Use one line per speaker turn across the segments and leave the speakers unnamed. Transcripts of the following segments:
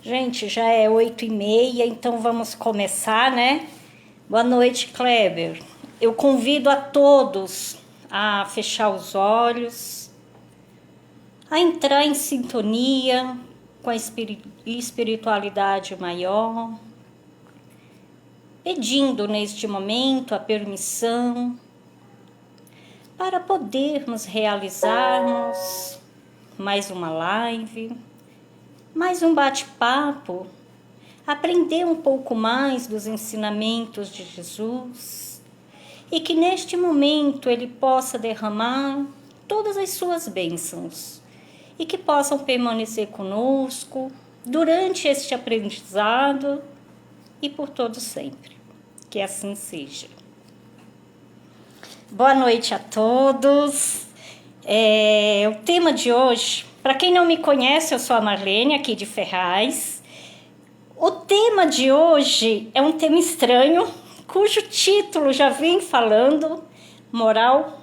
Gente, já é 8h30, então vamos começar, né? Boa noite, Kleber. Eu convido a todos a fechar os olhos, a entrar em sintonia com a espiritualidade maior, pedindo neste momento a permissão para podermos realizarmos mais uma live, mais um bate-papo, aprender um pouco mais dos ensinamentos de Jesus e que neste momento Ele possa derramar todas as suas bênçãos e que possam permanecer conosco durante este aprendizado e por todo sempre. Que assim seja. Boa noite a todos. O tema de hoje, para quem não me conhece, eu sou a Marlene, aqui de Ferraz. O tema de hoje é um tema estranho, cujo título já vem falando, moral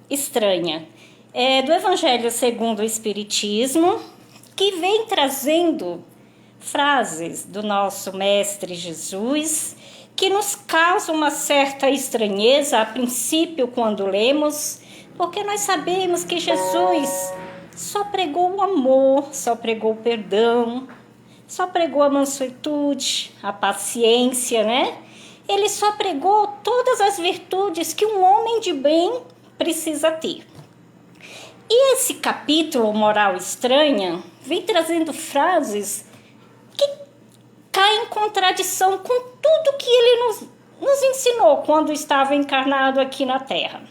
estranha. É do Evangelho segundo o Espiritismo, que vem trazendo frases do nosso Mestre Jesus, que nos causa uma certa estranheza a princípio quando lemos, porque nós sabemos que Jesus só pregou o amor, só pregou o perdão, só pregou a mansuetude, a paciência, né? Ele só pregou todas as virtudes que um homem de bem precisa ter. E esse capítulo, Moral Estranha, vem trazendo frases que caem em contradição com tudo que ele nos ensinou quando estava encarnado aqui na Terra.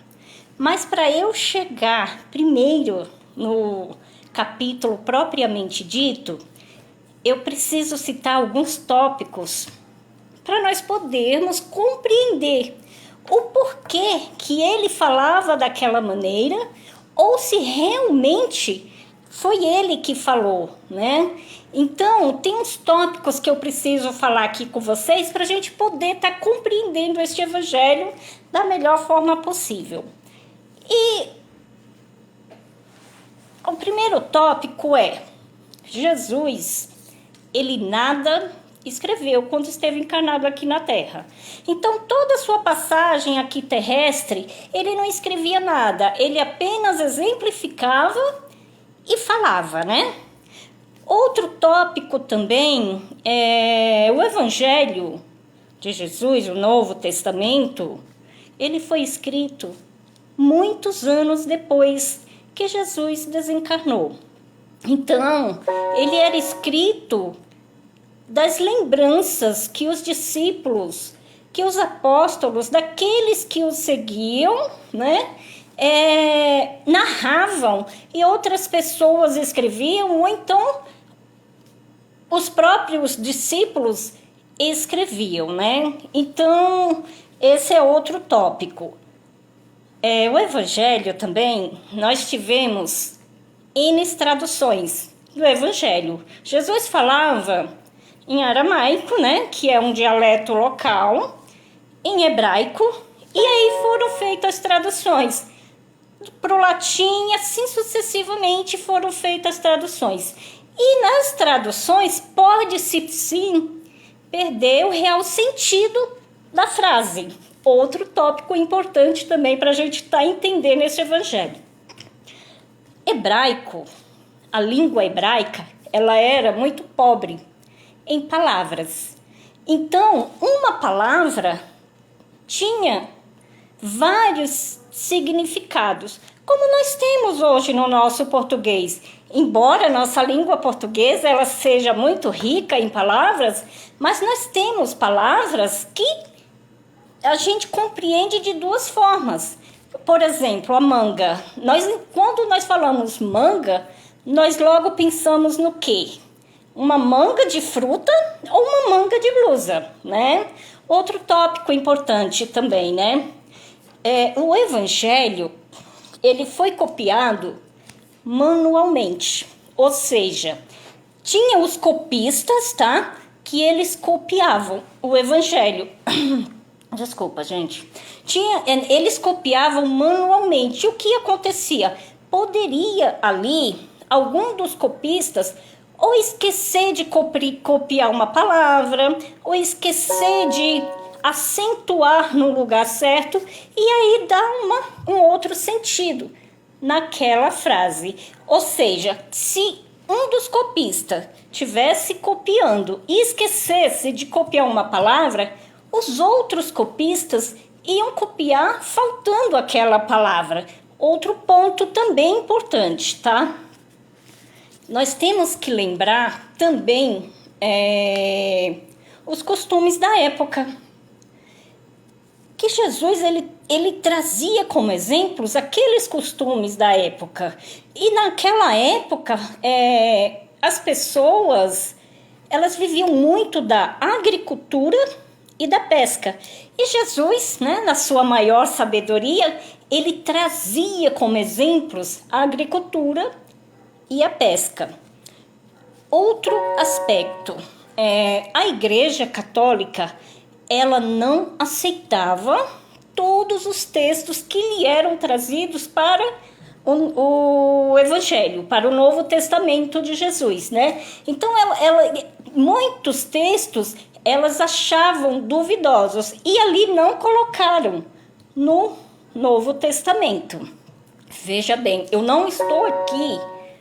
Mas para eu chegar primeiro no capítulo propriamente dito, eu preciso citar alguns tópicos para nós podermos compreender o porquê que ele falava daquela maneira ou se realmente foi ele que falou, né? Então, tem uns tópicos que eu preciso falar aqui com vocês para a gente poder estar compreendendo este evangelho da melhor forma possível. E o primeiro tópico é: Jesus, ele nada escreveu quando esteve encarnado aqui na Terra. Então, toda a sua passagem aqui terrestre, ele não escrevia nada, ele apenas exemplificava e falava, né? Outro tópico também é o Evangelho de Jesus, o Novo Testamento, ele foi escrito muitos anos depois que Jesus desencarnou. Então, ele era escrito das lembranças que os discípulos, que os apóstolos, daqueles que os seguiam, né, narravam e outras pessoas escreviam, ou então os próprios discípulos escreviam, né? Então, esse é outro tópico. O Evangelho também, nós tivemos N traduções do Evangelho. Jesus falava em aramaico, né, que é um dialeto local, em hebraico, e aí foram feitas traduções para o latim, e assim sucessivamente foram feitas traduções. E nas traduções pode-se sim perder o real sentido da frase. Outro tópico importante também para a gente estar entendendo esse evangelho. Hebraico, a língua hebraica, ela era muito pobre em palavras. Então, uma palavra tinha vários significados, como nós temos hoje no nosso português. Embora a nossa língua portuguesa ela seja muito rica em palavras, mas nós temos palavras que a gente compreende de duas formas. Por exemplo, a manga. Quando nós falamos manga, nós logo pensamos no quê? Uma manga de fruta ou uma manga de blusa, né? Outro tópico importante também, né? O Evangelho, ele foi copiado manualmente. Ou seja, tinha os copistas, tá? Que eles copiavam o Evangelho. Desculpa, gente. Eles copiavam manualmente. O que acontecia? Poderia ali, algum dos copistas ou esquecer de copiar uma palavra, ou esquecer de acentuar no lugar certo, e aí dá um outro sentido naquela frase. Ou seja, se um dos copistas tivesse copiando e esquecesse de copiar uma palavra, os outros copistas iam copiar faltando aquela palavra. Outro ponto também importante, tá? Nós temos que lembrar também os costumes da época. Que Jesus ele trazia como exemplos aqueles costumes da época. E naquela época, as pessoas elas viviam muito da agricultura e da pesca. E Jesus, né, na sua maior sabedoria, ele trazia como exemplos a agricultura e a pesca. Outro aspecto, a Igreja Católica, ela não aceitava todos os textos que lhe eram trazidos para o Evangelho, para o Novo Testamento de Jesus, né? Então, muitos textos elas achavam duvidosos e ali não colocaram no Novo Testamento. Veja bem, eu não estou aqui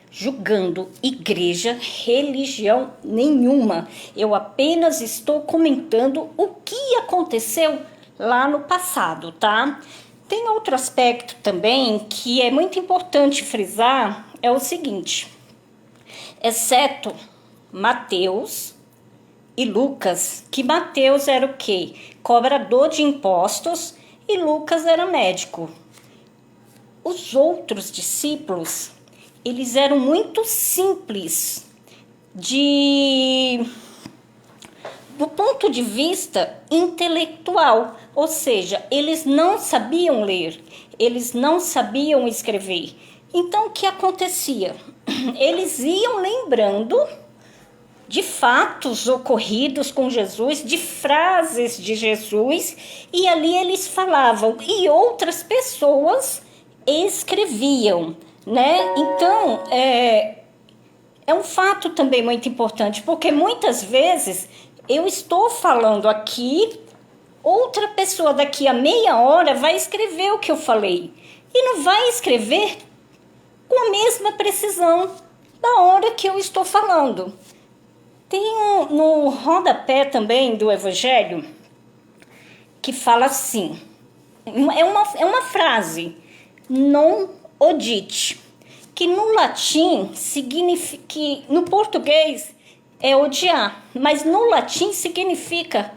julgando igreja, religião nenhuma. Eu apenas estou comentando o que aconteceu lá no passado, tá? Tem outro aspecto também que é muito importante frisar, é o seguinte: exceto Mateus e Lucas, que Mateus era o quê? Cobrador de impostos e Lucas era médico. Os outros discípulos, eles eram muito simples do ponto de vista intelectual, ou seja, eles não sabiam ler, eles não sabiam escrever. Então, o que acontecia? Eles iam lembrando de fatos ocorridos com Jesus, de frases de Jesus, e ali eles falavam, e outras pessoas escreviam, né? Então, é um fato também muito importante, porque muitas vezes eu estou falando aqui, outra pessoa daqui a meia hora vai escrever o que eu falei, e não vai escrever com a mesma precisão da hora que eu estou falando. Tem no rodapé também do Evangelho que fala assim, é uma frase, non odite, que no latim significa, que no português é odiar, mas no latim significa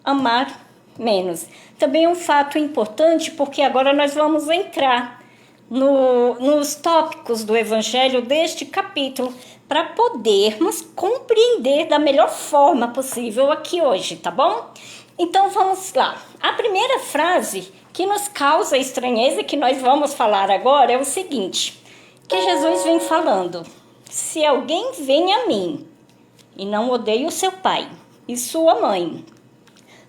amar menos. Também é um fato importante, porque agora nós vamos entrar nos tópicos do Evangelho deste capítulo, para podermos compreender da melhor forma possível aqui hoje, tá bom? Então vamos lá. A primeira frase que nos causa estranheza, que nós vamos falar agora, é o seguinte, que Jesus vem falando: se alguém vem a mim e não odeia o seu pai e sua mãe,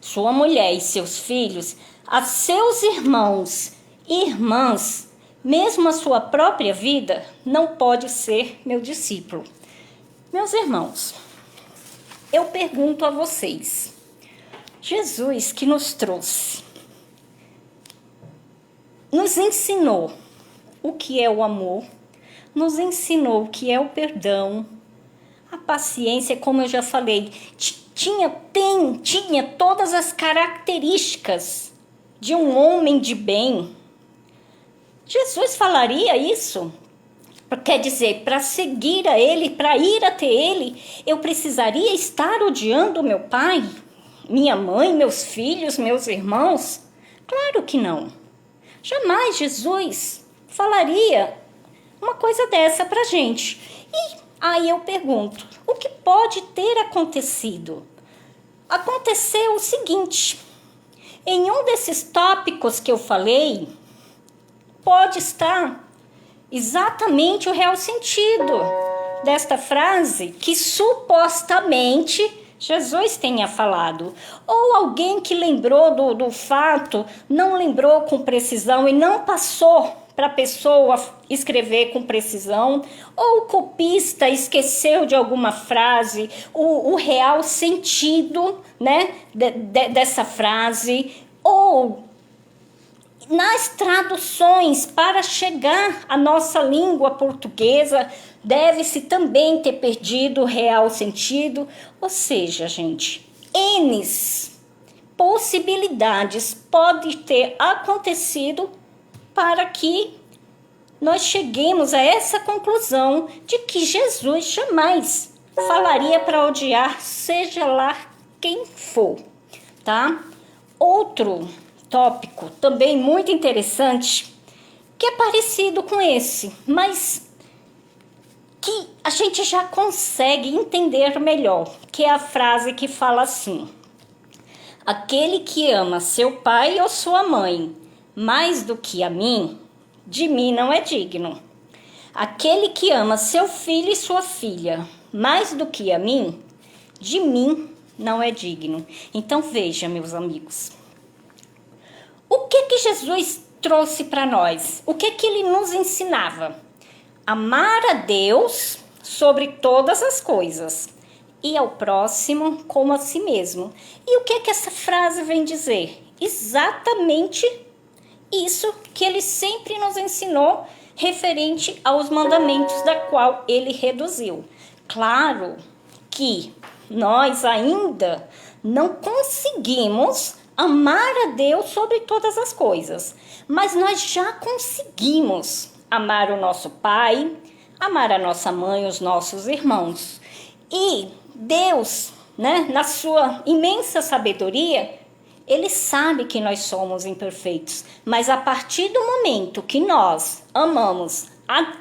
sua mulher e seus filhos, a seus irmãos e irmãs, mesmo a sua própria vida, não pode ser meu discípulo. Meus irmãos, eu pergunto a vocês, Jesus que nos trouxe, nos ensinou o que é o amor, nos ensinou o que é o perdão, a paciência, como eu já falei, tinha todas as características de um homem de bem. Jesus falaria isso? Quer dizer, para seguir a ele, para ir até ele, eu precisaria estar odiando meu pai, minha mãe, meus filhos, meus irmãos? Claro que não. Jamais Jesus falaria uma coisa dessa para a gente. E aí eu pergunto, o que pode ter acontecido? Aconteceu o seguinte, em um desses tópicos que eu falei, pode estar exatamente o real sentido desta frase que supostamente Jesus tenha falado. Ou alguém que lembrou do fato, não lembrou com precisão e não passou para a pessoa escrever com precisão, ou o copista esqueceu de alguma frase, o real sentido, né, dessa frase, ou nas traduções para chegar à nossa língua portuguesa, deve-se também ter perdido o real sentido. Ou seja, gente, N possibilidades pode ter acontecido para que nós cheguemos a essa conclusão de que Jesus jamais falaria para odiar, seja lá quem for, tá? Outro tópico também muito interessante, que é parecido com esse, mas que a gente já consegue entender melhor, que é a frase que fala assim: aquele que ama seu pai ou sua mãe mais do que a mim, de mim não é digno. Aquele que ama seu filho e sua filha mais do que a mim, de mim não é digno. Então veja, meus amigos, o que Jesus trouxe para nós? O que ele nos ensinava? Amar a Deus sobre todas as coisas e ao próximo como a si mesmo. E o que essa frase vem dizer? Exatamente isso que ele sempre nos ensinou referente aos mandamentos da qual ele reduziu. Claro que nós ainda não conseguimos amar a Deus sobre todas as coisas, mas nós já conseguimos amar o nosso pai, amar a nossa mãe, os nossos irmãos. E Deus, né, na sua imensa sabedoria, ele sabe que nós somos imperfeitos, mas a partir do momento que nós amamos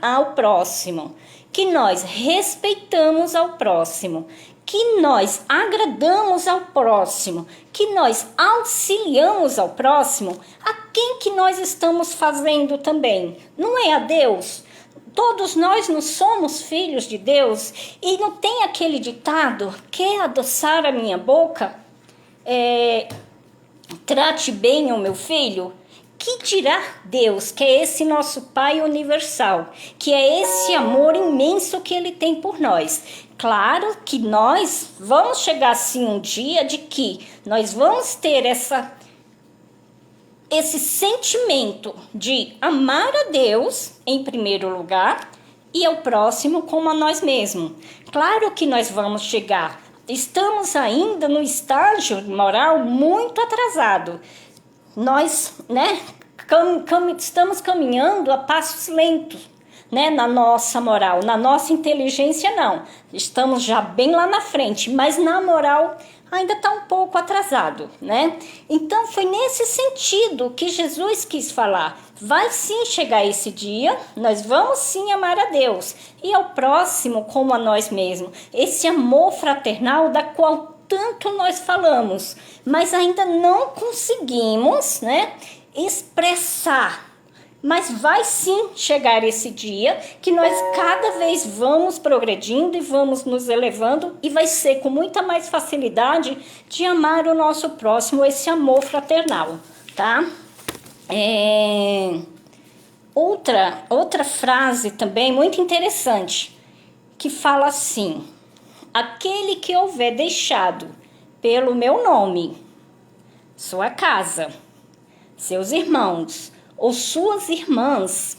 ao próximo, que nós respeitamos ao próximo, que nós agradamos ao próximo, que nós auxiliamos ao próximo, a quem que nós estamos fazendo também? Não é a Deus? Todos nós não somos filhos de Deus? E não tem aquele ditado, quer adoçar a minha boca? Trate bem o meu filho. Que dirá Deus, que é esse nosso Pai universal, que é esse amor imenso que Ele tem por nós. Claro que nós vamos chegar assim um dia de que nós vamos ter esse sentimento de amar a Deus em primeiro lugar e ao próximo como a nós mesmos. Claro que nós vamos chegar. Estamos ainda no estágio moral muito atrasado. Nós, né, estamos caminhando a passos lentos, né, na nossa moral, na nossa inteligência não. Estamos já bem lá na frente, mas na moral ainda está um pouco atrasado, né? Então foi nesse sentido que Jesus quis falar. Vai sim chegar esse dia, nós vamos sim amar a Deus e ao próximo como a nós mesmos. Esse amor fraternal da qual tanto nós falamos, mas ainda não conseguimos, né, expressar. Mas vai sim chegar esse dia que nós cada vez vamos progredindo e vamos nos elevando e vai ser com muita mais facilidade de amar o nosso próximo, esse amor fraternal, tá? Outra frase também muito interessante que fala assim: aquele que houver deixado pelo meu nome sua casa, seus irmãos, ou suas irmãs,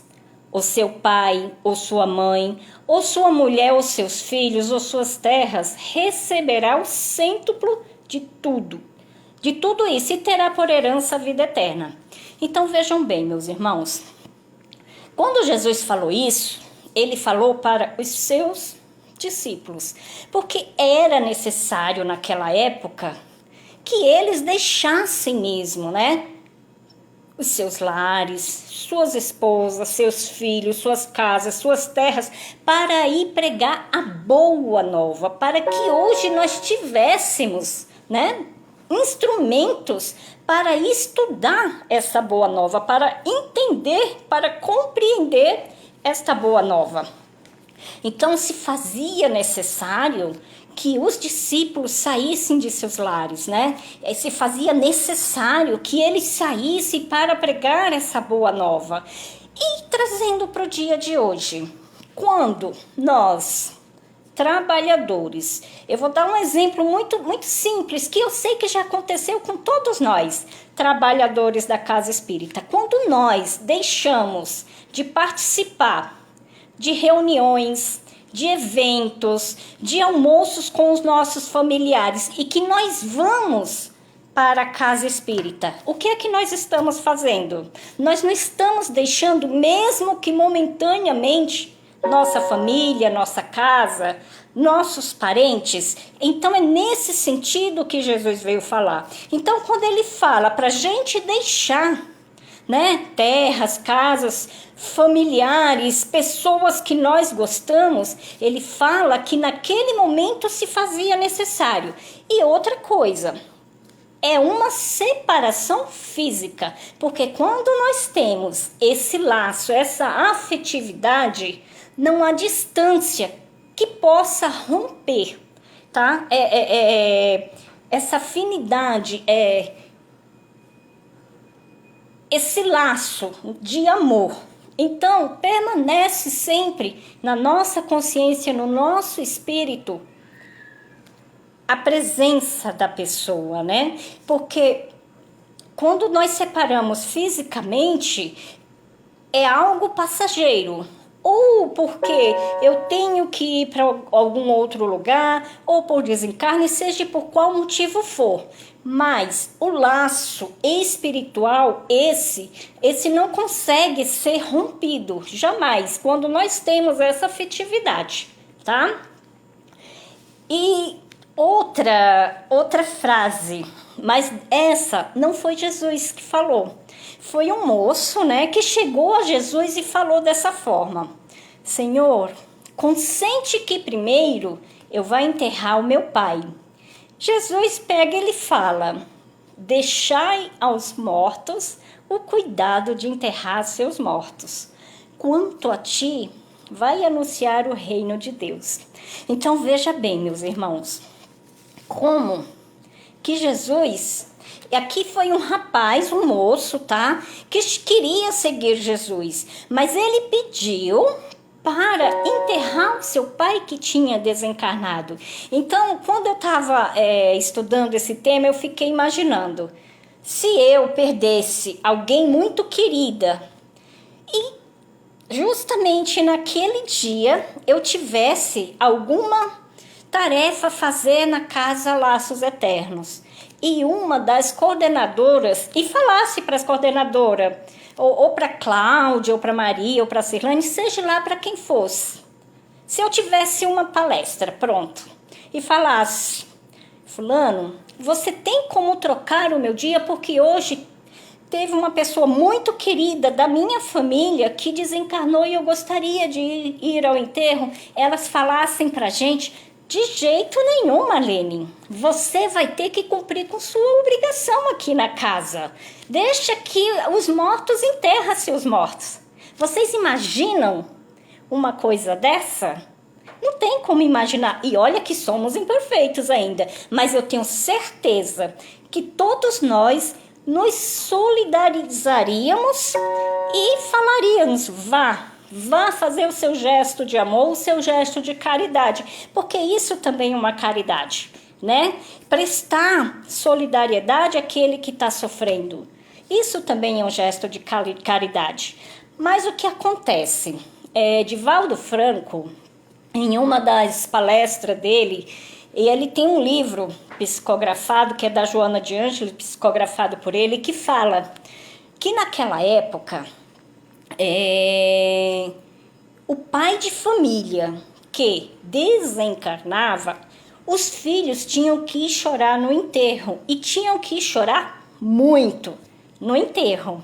ou seu pai, ou sua mãe, ou sua mulher, ou seus filhos, ou suas terras, receberá o cêntuplo de tudo isso, e terá por herança a vida eterna. Então vejam bem, meus irmãos, quando Jesus falou isso, ele falou para os seus discípulos, porque era necessário naquela época que eles deixassem mesmo, né, os seus lares, suas esposas, seus filhos, suas casas, suas terras, para ir pregar a boa nova, para que hoje nós tivéssemos, né, instrumentos para estudar essa boa nova, para entender, para compreender esta boa nova. Então se fazia necessário que os discípulos saíssem de seus lares, né? Se fazia necessário que eles saíssem para pregar essa boa nova. E trazendo para o dia de hoje, quando nós, trabalhadores, eu vou dar um exemplo muito simples, que eu sei que já aconteceu com todos nós, trabalhadores da casa espírita. Quando nós deixamos de participar de reuniões, de eventos, de almoços com os nossos familiares e que nós vamos para a casa espírita, o que é que nós estamos fazendo? Nós não estamos deixando, mesmo que momentaneamente, nossa família, nossa casa, nossos parentes. Então é nesse sentido que Jesus veio falar. Então quando ele fala para a gente deixar, né, terras, casas, familiares, pessoas que nós gostamos, ele fala que naquele momento se fazia necessário. E outra coisa, é uma separação física, porque quando nós temos esse laço, essa afetividade, não há distância que possa romper, tá? Essa afinidade, esse laço de amor. Então, permanece sempre na nossa consciência, no nosso espírito, a presença da pessoa, né? Porque quando nós separamos fisicamente, é algo passageiro. Ou porque eu tenho que ir para algum outro lugar, ou por desencarne, seja por qual motivo for. Mas o laço espiritual, esse não consegue ser rompido, jamais, quando nós temos essa afetividade, tá? E outra frase, mas essa não foi Jesus que falou. Foi um moço, né, que chegou a Jesus e falou dessa forma: Senhor, consente que primeiro eu vá enterrar o meu pai. Jesus pega e ele fala: deixai aos mortos o cuidado de enterrar seus mortos. Quanto a ti, vai anunciar o reino de Deus. Então veja bem, meus irmãos, como que Jesus, aqui foi um rapaz, um moço, tá? Que queria seguir Jesus, mas ele pediu para enterrar o seu pai que tinha desencarnado. Então, quando eu estava estudando esse tema, eu fiquei imaginando, se eu perdesse alguém muito querida e justamente naquele dia eu tivesse alguma tarefa a fazer na casa Laços Eternos, e uma das coordenadoras, e falasse para as coordenadoras, ou para Cláudia, ou para Maria, ou para Cirlane, seja lá para quem fosse, se eu tivesse uma palestra, pronto, e falasse: fulano, você tem como trocar o meu dia, porque hoje teve uma pessoa muito querida da minha família que desencarnou e eu gostaria de ir ao enterro. Elas falassem pra gente: de jeito nenhum, Marlene, você vai ter que cumprir com sua obrigação aqui na casa. Deixa que os mortos enterram seus mortos. Vocês imaginam uma coisa dessa? Não tem como imaginar. E olha que somos imperfeitos ainda, mas eu tenho certeza que todos nós nos solidarizaríamos e falaríamos: vá fazer o seu gesto de amor, o seu gesto de caridade, porque isso também é uma caridade, né? Prestar solidariedade àquele que está sofrendo, isso também é um gesto de caridade. Mas o que acontece? Divaldo Franco, em uma das palestras dele, e ele tem um livro psicografado, que é da Joana de Ângeles, psicografado por ele, que fala que naquela época, o pai de família que desencarnava, os filhos tinham que chorar no enterro, e tinham que chorar muito no enterro.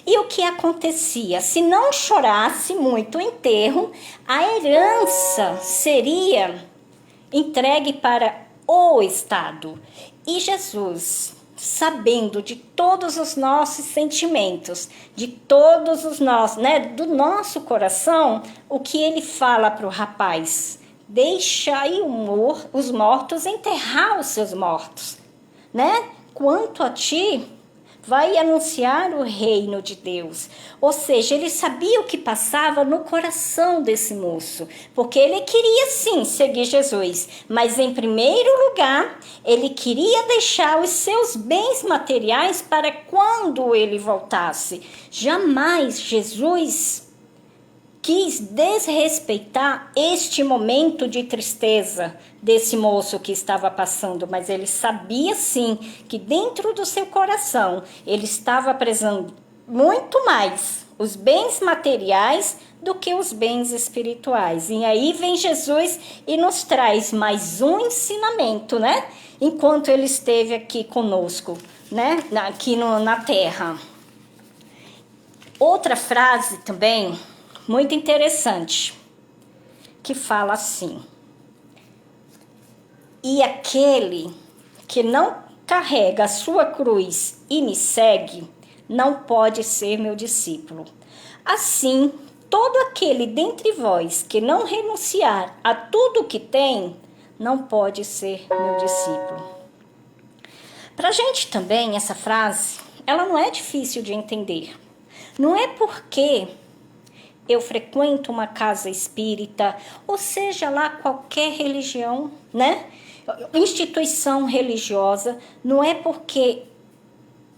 E o que acontecia? Se não chorasse muito o enterro, a herança seria entregue para o Estado. E Jesus, sabendo de todos os nossos sentimentos, de todos os nossos, né, do nosso coração, o que ele fala para o rapaz: deixai os mortos enterrar os seus mortos, né? Quanto a ti, vai anunciar o reino de Deus. Ou seja, ele sabia o que passava no coração desse moço, porque ele queria sim seguir Jesus, mas em primeiro lugar, ele queria deixar os seus bens materiais para quando ele voltasse. Jamais Jesus quis desrespeitar este momento de tristeza desse moço que estava passando, mas ele sabia sim que dentro do seu coração ele estava prezando muito mais os bens materiais do que os bens espirituais. E aí vem Jesus e nos traz mais um ensinamento, né? Enquanto ele esteve aqui conosco, né? Aqui na terra. Outra frase também muito interessante, que fala assim: e aquele que não carrega a sua cruz e me segue, não pode ser meu discípulo. Assim, todo aquele dentre vós que não renunciar a tudo que tem, não pode ser meu discípulo. Para a gente também, essa frase, ela não é difícil de entender. Não é porque eu frequento uma casa espírita, ou seja lá qualquer religião, né? Instituição religiosa, não é porque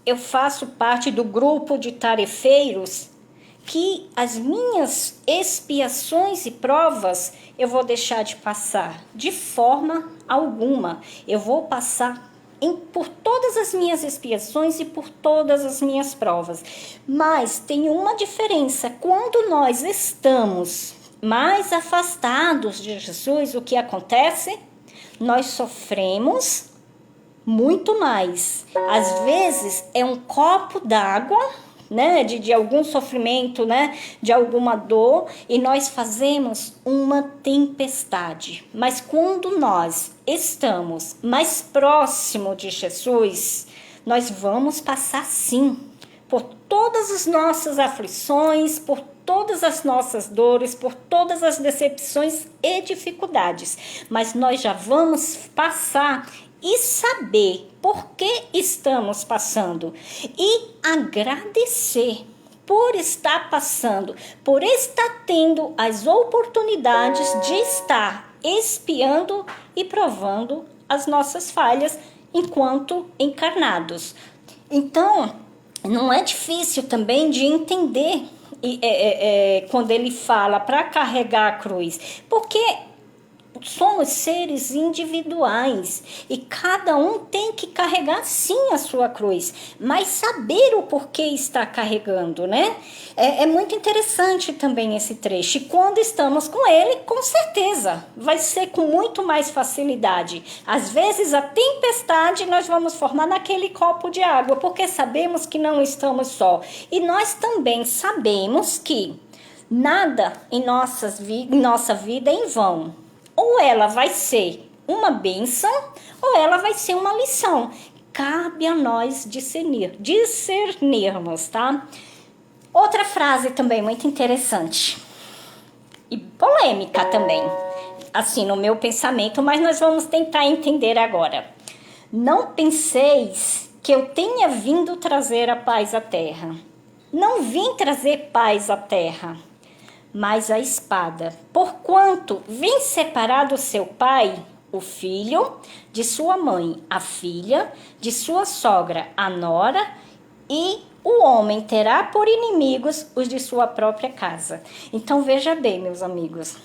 eu faço parte do grupo de tarefeiros que as minhas expiações e provas eu vou deixar de passar. De forma alguma, eu vou passar por todas as minhas expiações e por todas as minhas provas. Mas tem uma diferença: quando nós estamos mais afastados de Jesus, o que acontece? Nós sofremos muito mais. Às vezes é um copo d'água, né, de algum sofrimento, né, de alguma dor, e nós fazemos uma tempestade. Mas quando nós estamos mais próximo de Jesus, nós vamos passar sim por todas as nossas aflições, por todas as nossas dores, por todas as decepções e dificuldades. Mas nós já vamos passar e saber por que estamos passando e agradecer por estar passando, por estar tendo as oportunidades de estar expiando e provando as nossas falhas enquanto encarnados. Então, não é difícil também de entender quando ele fala para carregar a cruz, porque somos seres individuais e cada um tem que carregar sim a sua cruz, mas saber o porquê está carregando, né? É muito interessante também esse trecho. E quando estamos com ele, com certeza, vai ser com muito mais facilidade. Às vezes a tempestade nós vamos formar naquele copo de água, porque sabemos que não estamos só. E nós também sabemos que nada em nossa vida é em vão. Ou ela vai ser uma bênção, ou ela vai ser uma lição. Cabe a nós discernirmos, tá? Outra frase também muito interessante e polêmica também, assim, no meu pensamento, mas nós vamos tentar entender agora. Não penseis que eu tenha vindo trazer a paz à terra. Não vim trazer paz à terra, mas a espada. Porquanto vem separar do seu pai o filho, de sua mãe a filha, de sua sogra a nora, e o homem terá por inimigos os de sua própria casa. Então veja bem, meus amigos,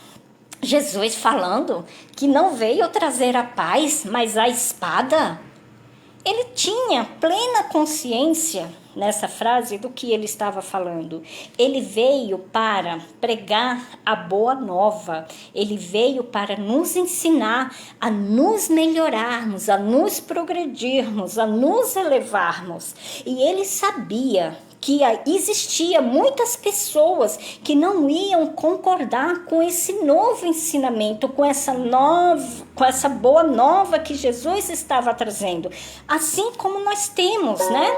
Jesus falando que não veio trazer a paz, mas a espada. Ele tinha plena consciência nessa frase do que ele estava falando. Ele veio para pregar a boa nova. Ele veio para nos ensinar a nos melhorarmos, a nos progredirmos, a nos elevarmos. E ele sabia que existia muitas pessoas que não iam concordar com esse novo ensinamento, com essa boa nova que Jesus estava trazendo. Assim como nós temos, né?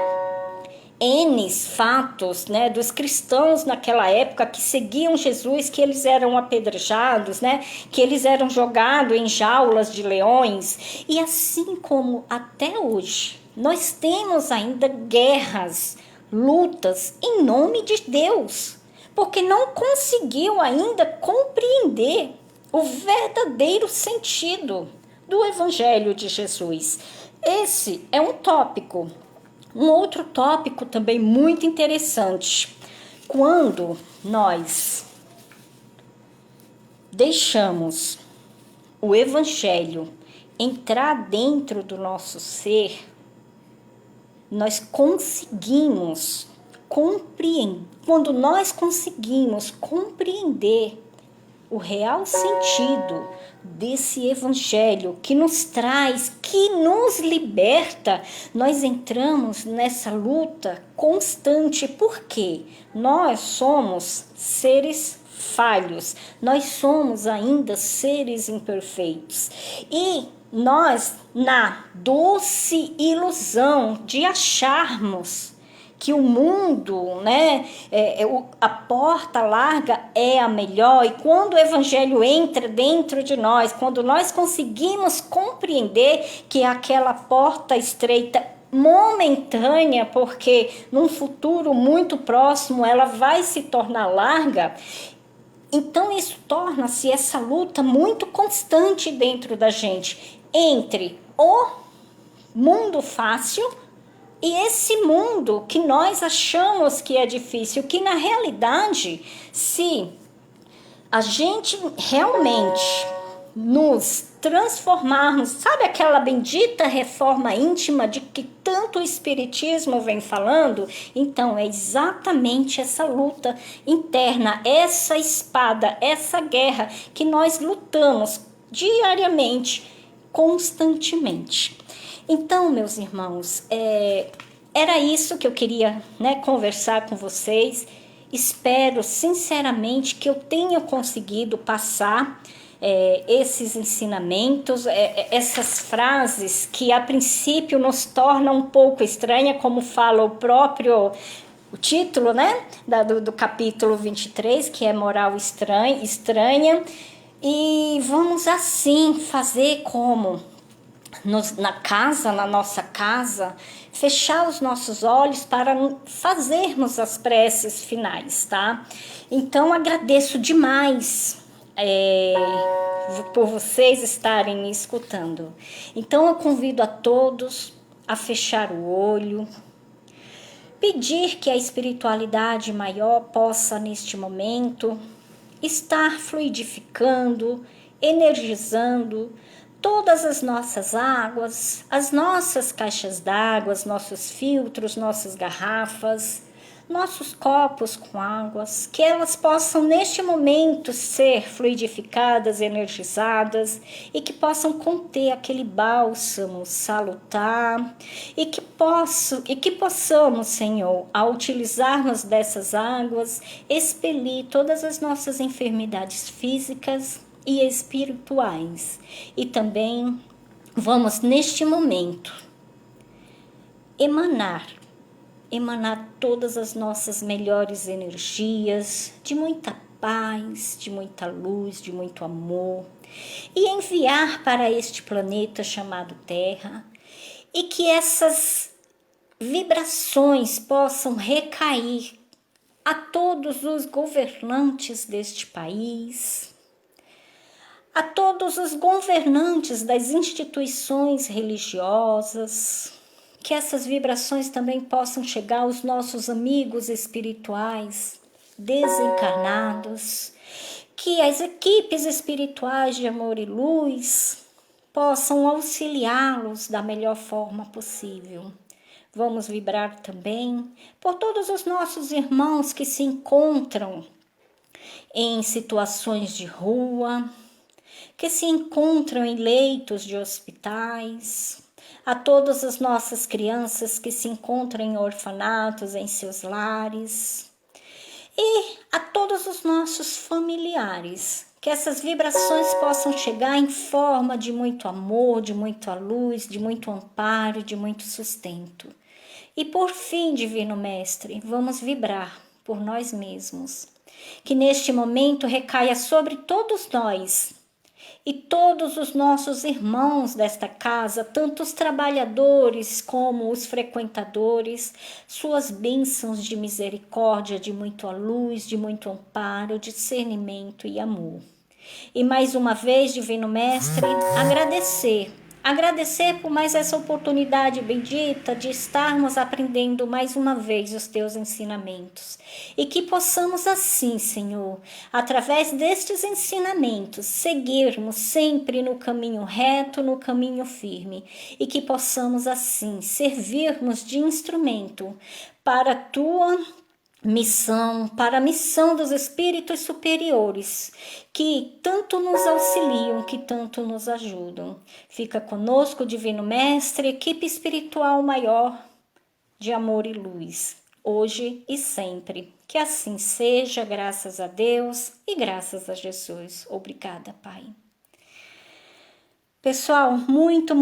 N fatos, né, dos cristãos naquela época que seguiam Jesus, que eles eram apedrejados, né, que eles eram jogados em jaulas de leões. E assim como até hoje nós temos ainda guerras, lutas em nome de Deus, porque não conseguiu ainda compreender o verdadeiro sentido do Evangelho de Jesus. Esse é um tópico. Um outro tópico também muito interessante. Quando nós deixamos o Evangelho entrar dentro do nosso ser, nós conseguimos compreender. Quando nós conseguimos compreender o real sentido desse Evangelho que nos traz, que nos liberta, nós entramos nessa luta constante, porque nós somos seres falhos, nós somos ainda seres imperfeitos. E nós, na doce ilusão de acharmos que o mundo, né, a porta larga é a melhor, e quando o Evangelho entra dentro de nós, quando nós conseguimos compreender que aquela porta estreita momentânea, porque num futuro muito próximo ela vai se tornar larga, então isso torna-se essa luta muito constante dentro da gente, entre o mundo fácil e esse mundo que nós achamos que é difícil, que na realidade, se a gente realmente nos transformarmos, sabe aquela bendita reforma íntima de que tanto o Espiritismo vem falando? Então é exatamente essa luta interna, essa espada, essa guerra que nós lutamos diariamente, constantemente. Então, meus irmãos, era isso que eu queria, né, conversar com vocês. Espero sinceramente que eu tenha conseguido passar esses ensinamentos, essas frases que a princípio nos tornam um pouco estranha, como fala o título, né, do capítulo 23, que é moral estranha. E vamos assim fazer como na nossa casa, fechar os nossos olhos para fazermos as preces finais, tá? Então, agradeço demais por vocês estarem me escutando. Então, eu convido a todos a fechar o olho, pedir que a espiritualidade maior possa, neste momento, estar fluidificando, energizando todas as nossas águas, as nossas caixas d'água, nossos filtros, nossas garrafas, nossos copos com águas, que elas possam neste momento ser fluidificadas, energizadas e que possam conter aquele bálsamo salutar e que possamos, Senhor, ao utilizarmos dessas águas, expelir todas as nossas enfermidades físicas e espirituais. E também vamos neste momento emanar todas as nossas melhores energias, de muita paz, de muita luz, de muito amor, e enviar para este planeta chamado Terra, e que essas vibrações possam recair a todos os governantes deste país, a todos os governantes das instituições religiosas, que essas vibrações também possam chegar aos nossos amigos espirituais desencarnados, que as equipes espirituais de amor e luz possam auxiliá-los da melhor forma possível. Vamos vibrar também por todos os nossos irmãos que se encontram em situações de rua, que se encontram em leitos de hospitais, a todas as nossas crianças que se encontram em orfanatos, em seus lares, e a todos os nossos familiares, que essas vibrações possam chegar em forma de muito amor, de muita luz, de muito amparo, de muito sustento. E por fim, Divino Mestre, vamos vibrar por nós mesmos, que neste momento recaia sobre todos nós e todos os nossos irmãos desta casa, tanto os trabalhadores como os frequentadores, suas bênçãos de misericórdia, de muita luz, de muito amparo, discernimento e amor. E mais uma vez, Divino Mestre, agradecer por mais essa oportunidade bendita de estarmos aprendendo mais uma vez os teus ensinamentos. E que possamos assim, Senhor, através destes ensinamentos, seguirmos sempre no caminho reto, no caminho firme. E que possamos assim servirmos de instrumento para a tua missão, para a missão dos espíritos superiores, que tanto nos auxiliam, que tanto nos ajudam. Fica conosco, Divino Mestre, equipe espiritual maior de amor e luz, hoje e sempre. Que assim seja, graças a Deus e graças a Jesus. Obrigada, Pai. Pessoal, muito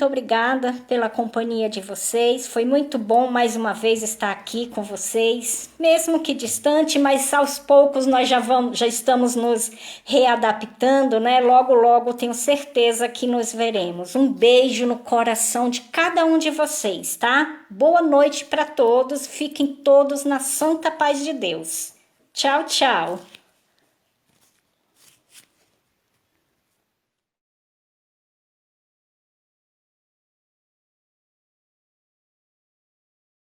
obrigada pela companhia de vocês. Foi muito bom mais uma vez estar aqui com vocês, mesmo que distante, mas aos poucos nós já estamos nos readaptando, né? Logo tenho certeza que nos veremos. Um beijo no coração de cada um de vocês, tá? Boa noite para todos. Fiquem todos na santa paz de Deus. Tchau, tchau.